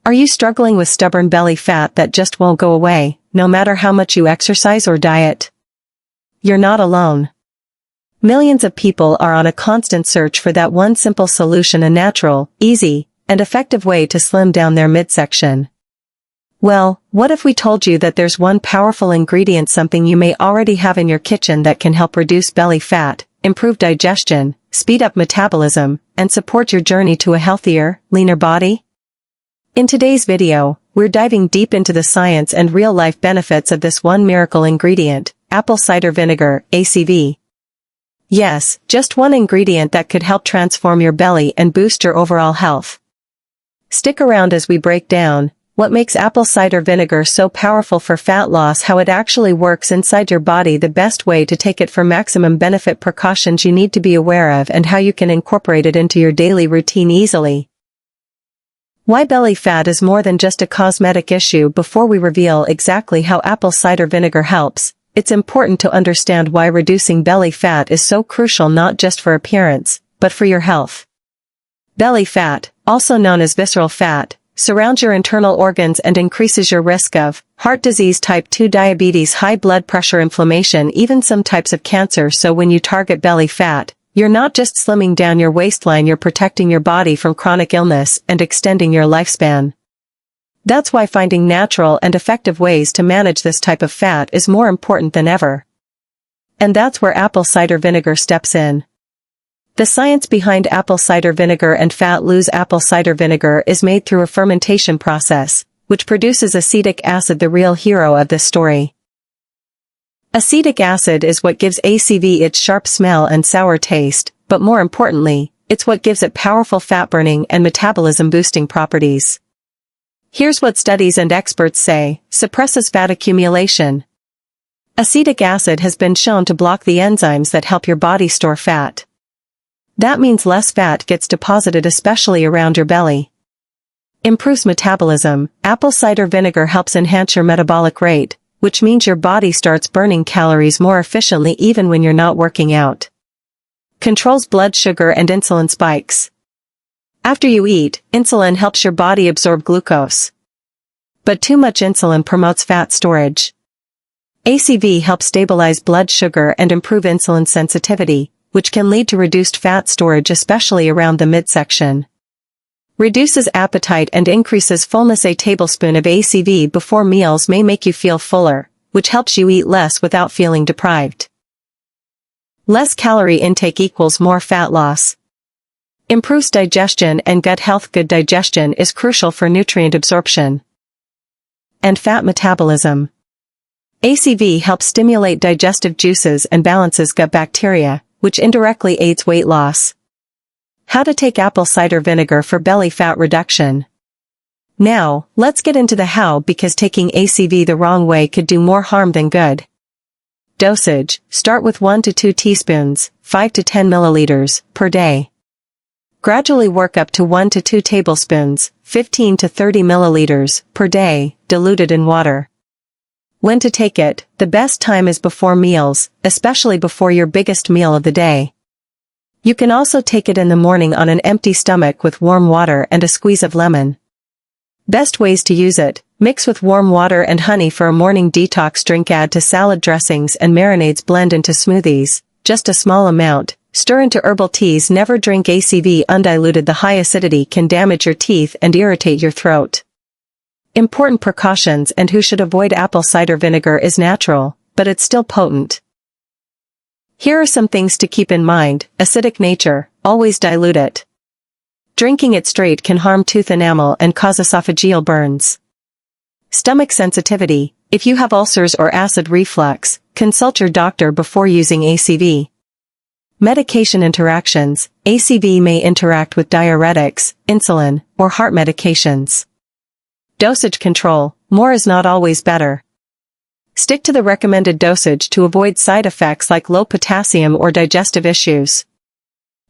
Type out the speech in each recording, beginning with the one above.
Are you struggling with stubborn belly fat that just won't go away, no matter how much you exercise or diet? You're not alone. Millions of people are on a constant search for that one simple solution, a natural, easy, and effective way to slim down their midsection. Well, what if we told you that there's one powerful ingredient, something you may already have in your kitchen, that can help reduce belly fat, improve digestion, speed up metabolism, and support your journey to a healthier, leaner body? In today's video, we're diving deep into the science and real-life benefits of this one miracle ingredient, apple cider vinegar, ACV. Yes, just one ingredient that could help transform your belly and boost your overall health. Stick around as we break down what makes apple cider vinegar so powerful for fat loss, how it actually works inside your body, the best way to take it for maximum benefit, precautions you need to be aware of, and how you can incorporate it into your daily routine easily. Why belly fat is more than just a cosmetic issue. Before we reveal exactly how apple cider vinegar helps, it's important to understand why reducing belly fat is so crucial, not just for appearance, but for your health. Belly fat, also known as visceral fat, surrounds your internal organs and increases your risk of heart disease, type 2 diabetes, high blood pressure, inflammation, even some types of cancer. So when you target belly fat, you're not just slimming down your waistline, you're protecting your body from chronic illness and extending your lifespan. That's why finding natural and effective ways to manage this type of fat is more important than ever. And that's where apple cider vinegar steps in. The science behind apple cider vinegar and fat loss. Apple cider vinegar is made through a fermentation process, which produces acetic acid, the real hero of this story. Acetic acid is what gives ACV its sharp smell and sour taste, but more importantly, it's what gives it powerful fat-burning and metabolism-boosting properties. Here's what studies and experts say: suppresses fat accumulation. Acetic acid has been shown to block the enzymes that help your body store fat. That means less fat gets deposited, especially around your belly. Improves metabolism. Apple cider vinegar helps enhance your metabolic rate, which means your body starts burning calories more efficiently even when you're not working out. Controls blood sugar and insulin spikes. After you eat, insulin helps your body absorb glucose. But too much insulin promotes fat storage. ACV helps stabilize blood sugar and improve insulin sensitivity, which can lead to reduced fat storage, especially around the midsection. Reduces appetite and increases fullness. A tablespoon of ACV before meals may make you feel fuller, which helps you eat less without feeling deprived. Less calorie intake equals more fat loss. Improves digestion and gut health. Good digestion is crucial for nutrient absorption and fat metabolism. ACV helps stimulate digestive juices and balances gut bacteria, which indirectly aids weight loss. How to take apple cider vinegar for belly fat reduction. Now, let's get into the how, because taking ACV the wrong way could do more harm than good. Dosage: start with 1 to 2 teaspoons, 5 to 10 milliliters, per day. Gradually work up to 1 to 2 tablespoons, 15 to 30 milliliters, per day, diluted in water. When to take it: the best time is before meals, especially before your biggest meal of the day. You can also take it in the morning on an empty stomach with warm water and a squeeze of lemon. Best ways to use it: mix with warm water and honey for a morning detox drink, add to salad dressings and marinades, blend into smoothies, just a small amount, stir into herbal teas. Never drink ACV undiluted. The high acidity can damage your teeth and irritate your throat. Important precautions and who should avoid. Apple cider vinegar is natural, but it's still potent. Here are some things to keep in mind. Acidic nature: always dilute it. Drinking it straight can harm tooth enamel and cause esophageal burns. Stomach sensitivity: if you have ulcers or acid reflux, consult your doctor before using ACV. Medication interactions: ACV may interact with diuretics, insulin, or heart medications. Dosage control: more is not always better. Stick to the recommended dosage to avoid side effects like low potassium or digestive issues.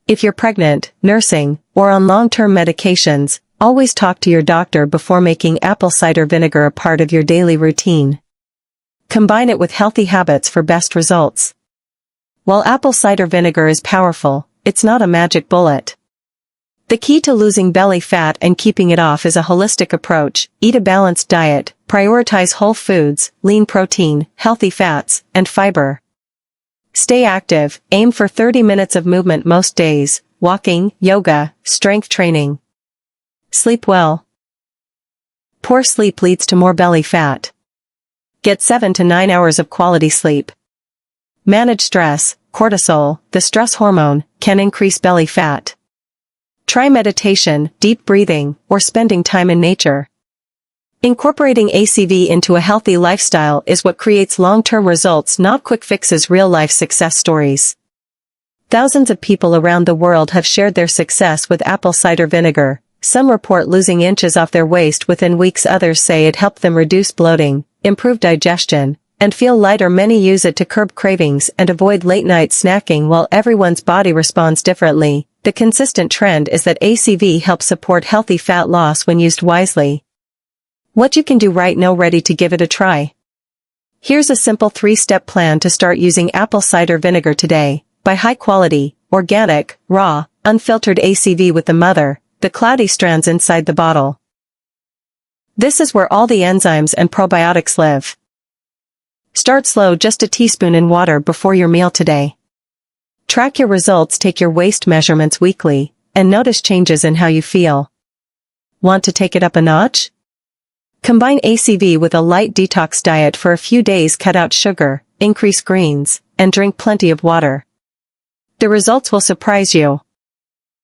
If you're pregnant, nursing, or on long-term medications, always talk to your doctor before making apple cider vinegar a part of your daily routine. Combine it with healthy habits for best results. While apple cider vinegar is powerful, it's not a magic bullet. The key to losing belly fat and keeping it off is a holistic approach. Eat a balanced diet, prioritize whole foods, lean protein, healthy fats, and fiber. Stay active, aim for 30 minutes of movement most days, walking, yoga, strength training. Sleep well. Poor sleep leads to more belly fat. Get 7 to 9 hours of quality sleep. Manage stress. Cortisol, the stress hormone, can increase belly fat. Try meditation, deep breathing, or spending time in nature. Incorporating ACV into a healthy lifestyle is what creates long-term results, not quick fixes. Real-life success stories. Thousands of people around the world have shared their success with apple cider vinegar. Some report losing inches off their waist within weeks. Others say it helped them reduce bloating, improve digestion, and feel lighter. Many use it to curb cravings and avoid late-night snacking. While everyone's body responds differently, the consistent trend is that ACV helps support healthy fat loss when used wisely. What you can do right now. Ready to give it a try? Here's a simple 3-step plan to start using apple cider vinegar today. Buy high-quality, organic, raw, unfiltered ACV with the cloudy strands inside the bottle. This is where all the enzymes and probiotics live. Start slow, just a teaspoon in water before your meal today. Track your results. Take your waist measurements weekly, and notice changes in how you feel. Want to take it up a notch? Combine ACV with a light detox diet for a few days. Cut out sugar, increase greens, and drink plenty of water. The results will surprise you.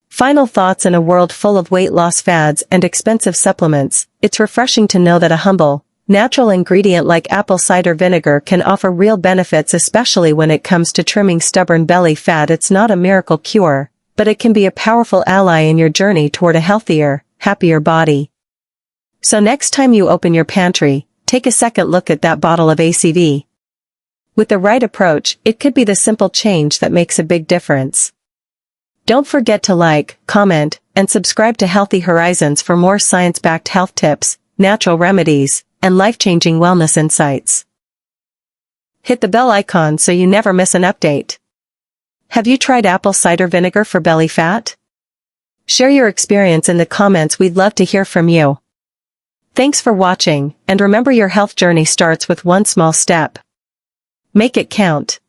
Final thoughts. In a world full of weight loss fads and expensive supplements, it's refreshing to know that a humble, natural ingredient like apple cider vinegar can offer real benefits, especially when it comes to trimming stubborn belly fat. It's not a miracle cure, but it can be a powerful ally in your journey toward a healthier, happier body. So next time you open your pantry, take a second look at that bottle of ACV. With the right approach, it could be the simple change that makes a big difference. Don't forget to like, comment, and subscribe to Healthy Horizons for more science-backed health tips, natural remedies, and life-changing wellness insights. Hit the bell icon so you never miss an update. Have you tried apple cider vinegar for belly fat? Share your experience in the comments. We'd love to hear from you. Thanks for watching, and remember, your health journey starts with one small step. Make it count.